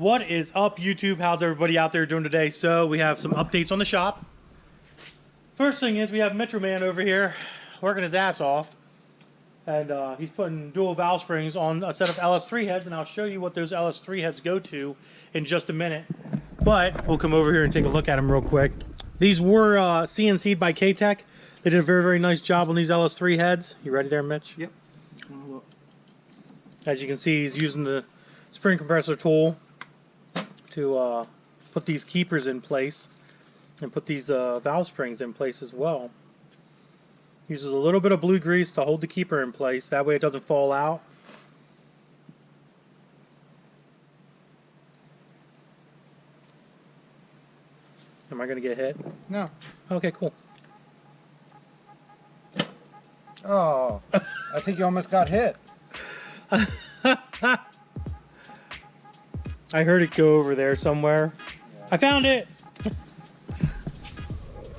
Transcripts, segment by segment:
What is up, YouTube? How's everybody out there doing today? So we have some updates on the shop. First thing is we have Metro Man over here working his ass off, and he's putting dual valve springs on a set of LS3 heads, and I'll show you what those LS3 heads go to in just a minute. But we'll come over here and take a look at them real quick. These were CNC'd by K-Tech. They did a very, very nice job on these LS3 heads. You ready there, Mitch? Yep. As you can see, he's using the spring compressor tool to put these keepers in place and put these valve springs in place as well. Uses a little bit of blue grease to hold the keeper in place, that way it doesn't fall out. Am I going to get hit? No. Okay, cool. Oh, I think you almost got hit. I heard it go over there somewhere. Yeah. I found it!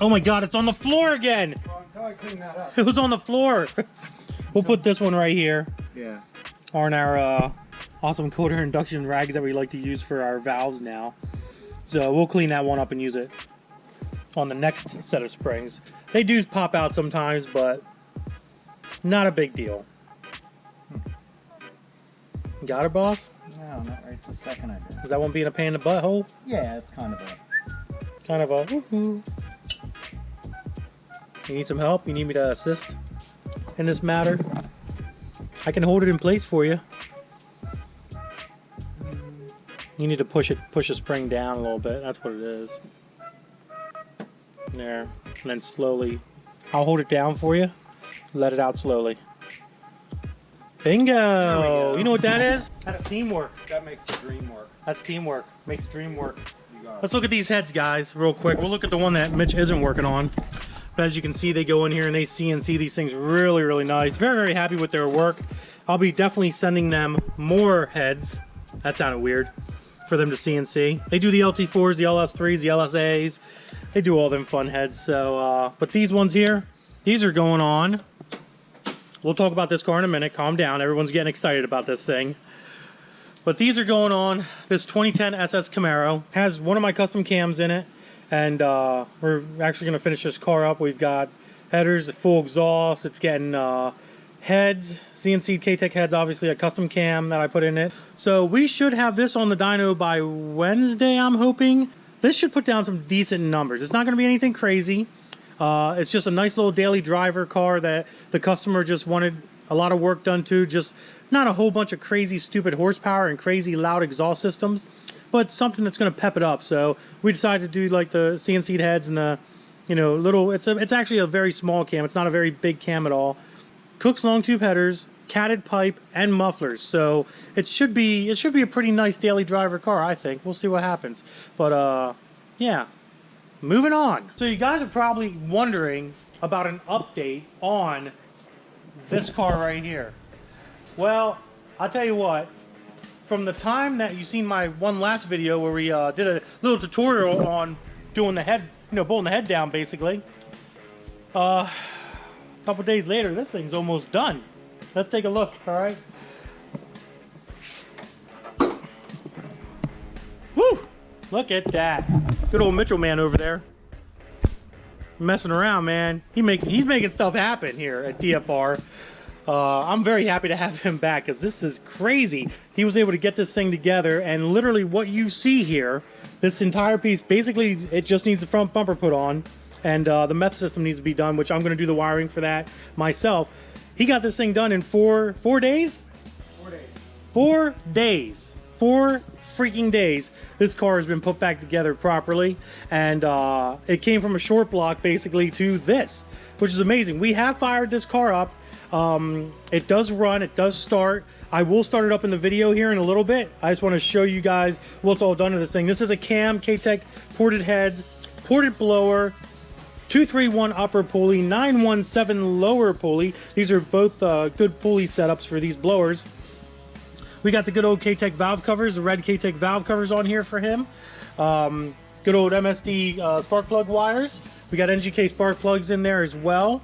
Oh my god, it's on the floor again! Well, until I clean that up. It was on the floor! We'll put this one right here. Yeah. On our awesome cold air induction rags that we like to use for our valves now. So we'll clean that one up and use it on the next set of springs. They do pop out sometimes, but not a big deal. Got it, boss? No, not right this second I did. Is that one being a pain in the butthole? Yeah, it's kind of a... woohoo. You need some help? You need me to assist in this matter? I can hold it in place for you. You need to push a spring down a little bit. That's what it is. There. And then slowly. I'll hold it down for you. Let it out slowly. Bingo! You know what that is? That's teamwork. That makes the dream work. That's teamwork. Makes the dream work. You got it. Let's look at these heads, guys, real quick. We'll look at the one that Mitch isn't working on. But as you can see, they go in here and they CNC these things really, really nice. Very, very happy with their work. I'll be definitely sending them more heads. That sounded weird. For them to CNC. They do the LT4s, the LS3s, the LSAs. They do all them fun heads. So, but these ones here, these are going on. We'll talk about this car in a minute. Calm down. Everyone's getting excited about this thing. But these are going on. This 2010 SS Camaro has one of my custom cams in it. And we're actually going to finish this car up. We've got headers, full exhaust. It's getting heads, CNC K-Tech heads, obviously a custom cam that I put in it. So we should have this on the dyno by Wednesday, I'm hoping. This should put down some decent numbers. It's not going to be anything crazy. It's just a nice little daily driver car that the customer just wanted a lot of work done to. Just not a whole bunch of crazy stupid horsepower and crazy loud exhaust systems, but something that's going to pep it up. So we decided to do like the CNC heads and the, you know, little, it's actually a very small cam. It's not a very big cam at all. Cook's long tube headers, catted pipe, and mufflers. So it should be a pretty nice daily driver car, I think. We'll see what happens. But yeah. Moving on. So you guys are probably wondering about an update on this car right here. Well, I'll tell you what. From the time that you seen my one last video where we did a little tutorial on doing the head, you know, bolting the head down basically. A couple days later, this thing's almost done. Let's take a look, all right? Woo! Look at that. Good old Mitchell man over there. Messing around, man. He's making stuff happen here at DFR. I'm very happy to have him back because this is crazy. He was able to get this thing together, and literally what you see here, this entire piece, basically it just needs the front bumper put on, and the meth system needs to be done, which I'm going to do the wiring for that myself. He got this thing done in four days? 4 days. 4 days. 4 freaking days. This car has been put back together properly, and it came from a short block basically to this, which is amazing. We have fired this car up. It does run, it does start. I will start it up in the video here in a little bit. I just want to show you guys what's all done to this thing. This is a cam, K-Tech ported heads, ported blower, 231 upper pulley, 917 lower pulley. These are both good pulley setups for these blowers. We got the good old K-Tech valve covers, the red K-Tech valve covers on here for him. Good old MSD spark plug wires. We got NGK spark plugs in there as well.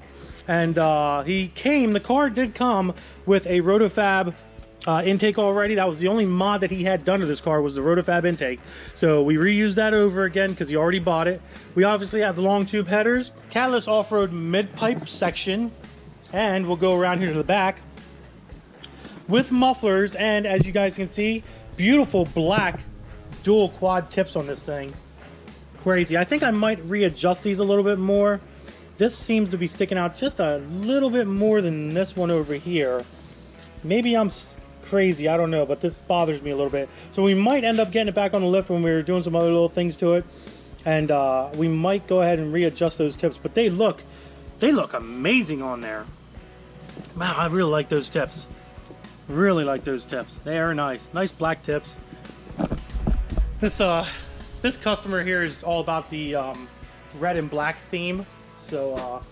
And the car did come with a Rotofab intake already. That was the only mod that he had done to this car, was the Rotofab intake. So we reused that over again because he already bought it. We obviously have the long tube headers, Catalyst off-road mid-pipe section, and we'll go around here to the back with mufflers. And as you guys can see, beautiful black dual quad tips on this thing. Crazy. I think I might readjust these a little bit more. This seems to be sticking out just a little bit more than this one over here. Maybe I'm crazy, I don't know, but this bothers me a little bit. So we might end up getting it back on the lift when we're doing some other little things to it. And we might go ahead and readjust those tips, but they look amazing on there. Wow, I really like those tips. Really like those tips. They are nice. Nice black tips. This customer here is all about the red and black theme. So,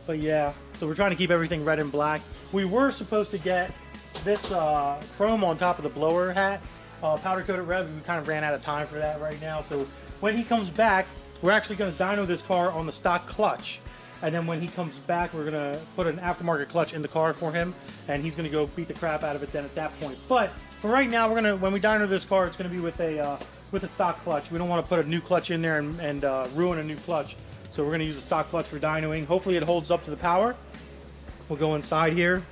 but yeah, so we're trying to keep everything red and black. We were supposed to get this chrome on top of the blower hat, powder coated red. We kind of ran out of time for that right now. So when he comes back, we're actually going to dyno this car on the stock clutch. And then when he comes back, we're going to put an aftermarket clutch in the car for him, and he's going to go beat the crap out of it then at that point. But for right now, we're going to, when we dyno this car, it's going to be with a stock clutch. We don't want to put a new clutch in there and ruin a new clutch. So we're going to use a stock clutch for dynoing. Hopefully it holds up to the power. We'll go inside here.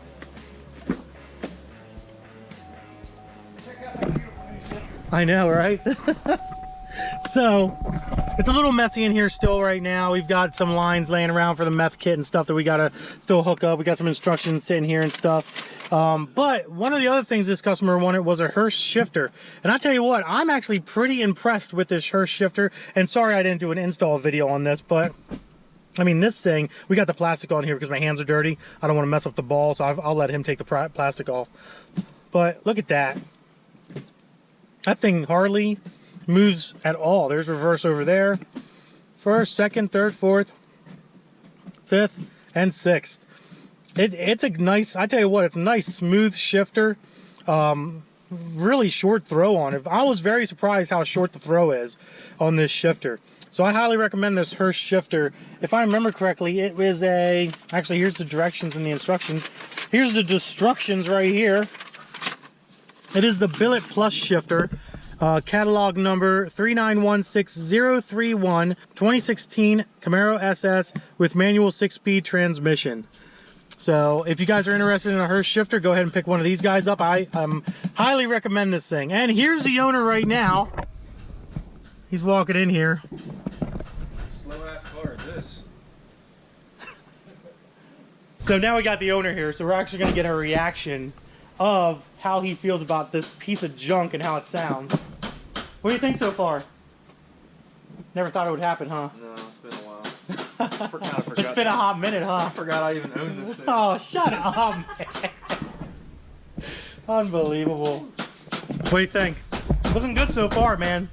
I know, right? So it's a little messy in here still right now. We've got some lines laying around for the meth kit and stuff that we gotta still hook up. We got some instructions sitting here and stuff. But one of the other things this customer wanted was a Hirsch shifter. And I tell you what, I'm actually pretty impressed with this Hirsch shifter. And sorry I didn't do an install video on this, but I mean, this thing, we got the plastic on here because my hands are dirty. I don't want to mess up the ball, so I'll let him take the plastic off. But look at that. That thing hardly moves at all. There's reverse over there. First, second, third, fourth, fifth, and sixth. It's a nice, I tell you what, it's a nice smooth shifter. Really short throw on it. I was very surprised how short the throw is on this shifter. So I highly recommend this Hirsch shifter. If I remember correctly, it was actually here's the directions and the instructions. Here's the instructions right here. It is the Billet Plus shifter. Catalog number 3916031, 2016 Camaro SS with manual 6-speed transmission. So if you guys are interested in a Hirsch shifter, go ahead and pick one of these guys up. I highly recommend this thing. And here's the owner right now. He's walking in here. Slow ass car is this. So now we got the owner here, so we're actually going to get a reaction of how he feels about this piece of junk and how it sounds. What do you think so far? Never thought it would happen, huh? No, it's been a while. It's been a hot minute, huh? I forgot I even owned this thing. Oh, shut up, man. Unbelievable. What do you think? Looking good so far, man.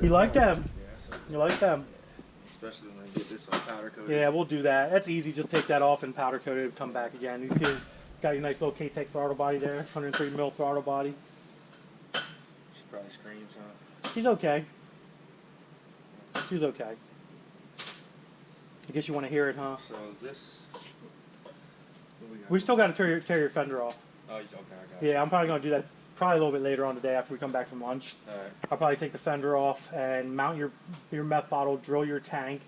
You like them? Yeah, You like them? especially when I get this on powder coated. Yeah, we'll do that. That's easy. Just take that off and powder coat it and come back again. You see, got your nice little K-Tech throttle body there, 103mm throttle body. She probably screams, huh? She's okay. She's okay. I guess you want to hear it, huh? So is this... We still got to tear your fender off. Oh, okay, I got it. Yeah, I'm probably going to do that probably a little bit later on today after we come back from lunch. Alright. I'll probably take the fender off and mount your meth bottle, drill your tank.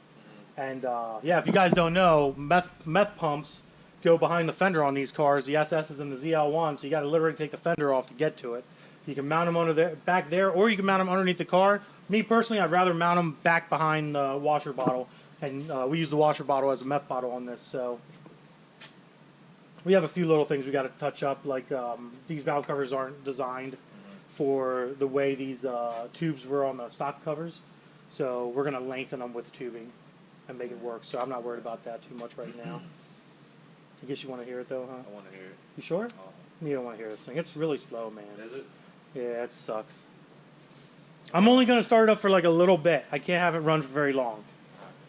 And yeah, if you guys don't know, meth pumps go behind the fender on these cars, the SS's and the ZL1, so you got to literally take the fender off to get to it. You can mount them under there, back there, or you can mount them underneath the car. Me personally, I'd rather mount them back behind the washer bottle, and we use the washer bottle as a meth bottle on this. So we have a few little things we got to touch up, like these valve covers aren't designed for the way these tubes were on the stock covers, so we're going to lengthen them with tubing and make it work. So I'm not worried about that too much right now. I guess you want to hear it though, huh? I want to hear it. You sure? You don't want to hear this thing. It's really slow, man. Is it? Yeah, it sucks. I'm only going to start it up for like a little bit. I can't have it run for very long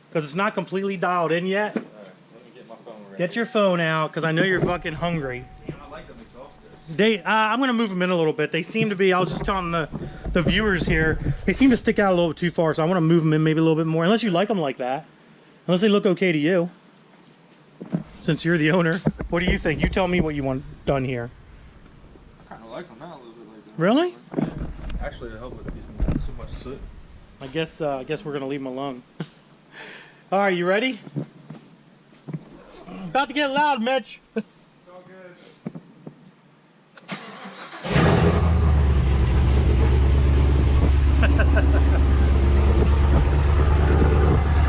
because it's not completely dialed in yet. Alright, let me get my phone ready. Get your phone out because I know you're fucking hungry. Damn, I like them exhausters. I'm going to move them in a little bit. They seem to be, I was just telling the viewers here, they seem to stick out a little bit too far, so I want to move them in maybe a little bit more, unless you like them like that. Unless they look okay to you. Since you're the owner. What do you think? You tell me what you want done here. Really? Actually, it helped with getting so much soot. I guess we're gonna leave him alone. All right, you ready? About to get loud, Mitch. It's all good.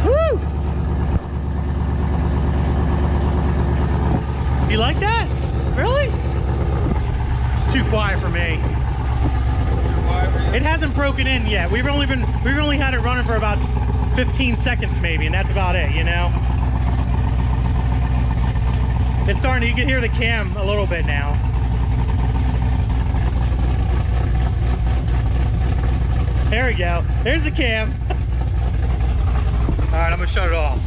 Woo! You like that? Really? It's too quiet for me. It hasn't broken in yet. We've only had it running for about 15 seconds maybe, and that's about it, you know? It's starting, you can hear the cam a little bit now. There we go. There's the cam. All right, I'm gonna shut it off.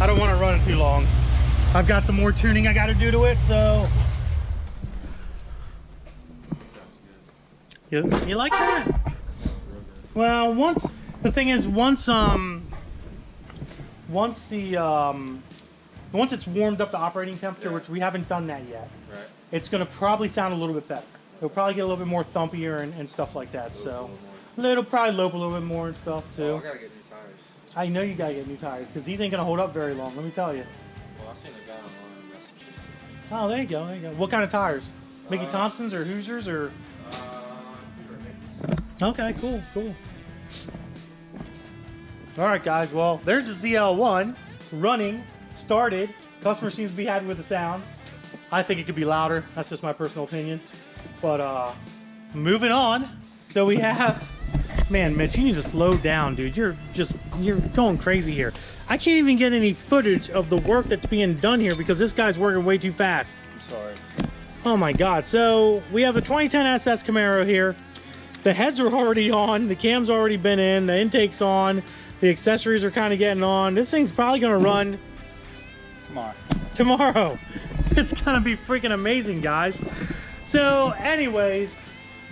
I don't want to run it too long. I've got some more tuning I got to do to it, so. You like that? Well, once it's warmed up to operating temperature, which we haven't done that yet, Right. it's gonna probably sound a little bit better. It'll probably get a little bit more thumpier and stuff like that. So it'll probably lope a little bit more and stuff too. Oh, I gotta get new tires. I know you gotta get new tires because these ain't gonna hold up very long. Let me tell you. Well, I seen a guy online who got some shit. Oh, there you go. There you go. What kind of tires? Mickey Thompsons or Hoosiers or? Okay, cool, cool. All right, guys. Well, there's the ZL1 running, started. Customer seems to be happy with the sound. I think it could be louder. That's just my personal opinion. But moving on. So we have, man, Mitch, you need to slow down, dude. You're going crazy here. I can't even get any footage of the work that's being done here because this guy's working way too fast. I'm sorry. Oh my God. So we have the 2010 SS Camaro here. The heads are already on. The cam's already been in. The intake's on. The accessories are kind of getting on. This thing's probably going to run tomorrow. It's going to be freaking amazing, guys. So anyways,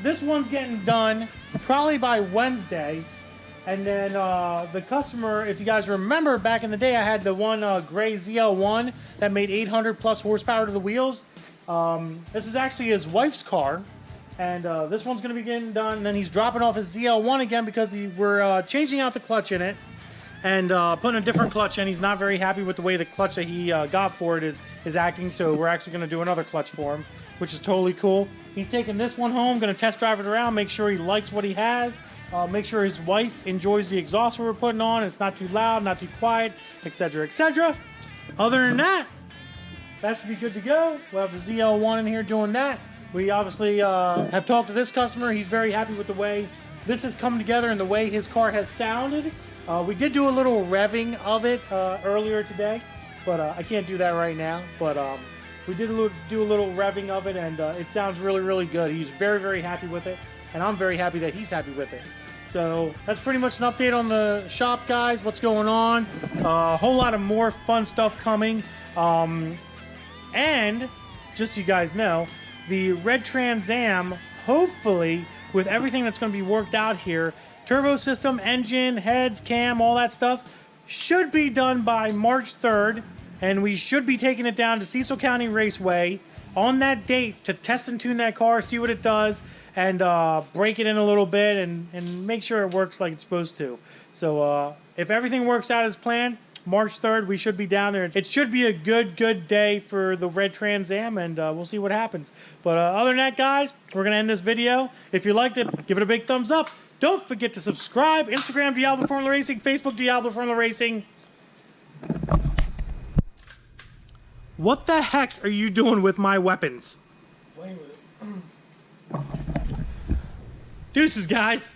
this one's getting done probably by Wednesday. And then the customer, if you guys remember back in the day, I had the one gray ZL1 that made 800 plus horsepower to the wheels. This is actually his wife's car. And this one's going to be getting done. And then he's dropping off his ZL1 again because we're changing out the clutch in it and putting a different clutch in. He's not very happy with the way the clutch that he got for it is acting. So we're actually going to do another clutch for him, which is totally cool. He's taking this one home, going to test drive it around, make sure he likes what he has, make sure his wife enjoys the exhaust we're putting on. It's not too loud, not too quiet, etc., etc. Other than that, that should be good to go. We'll have the ZL1 in here doing that. We obviously have talked to this customer. He's very happy with the way this has come together and the way his car has sounded. We did do a little revving of it earlier today, but I can't do that right now. But we did do a little revving of it, and it sounds really, really good. He's very, very happy with it, and I'm very happy that he's happy with it. So that's pretty much an update on the shop, guys. What's going on? A whole lot of more fun stuff coming. And just so you guys know, the Red Trans Am, hopefully, with everything that's going to be worked out here, turbo system, engine, heads, cam, all that stuff, should be done by March 3rd, and we should be taking it down to Cecil County Raceway on that date to test and tune that car, see what it does, and break it in a little bit and make sure it works like it's supposed to. So if everything works out as planned, March 3rd, we should be down there. It should be a good day for the Red Trans Am, and we'll see what happens. But other than that, guys, we're going to end this video. If you liked it, give it a big thumbs up. Don't forget to subscribe. Instagram, Diablo Formula Racing. Facebook, Diablo Formula Racing. What the heck are you doing with my weapons? Playing with it. Deuces, guys.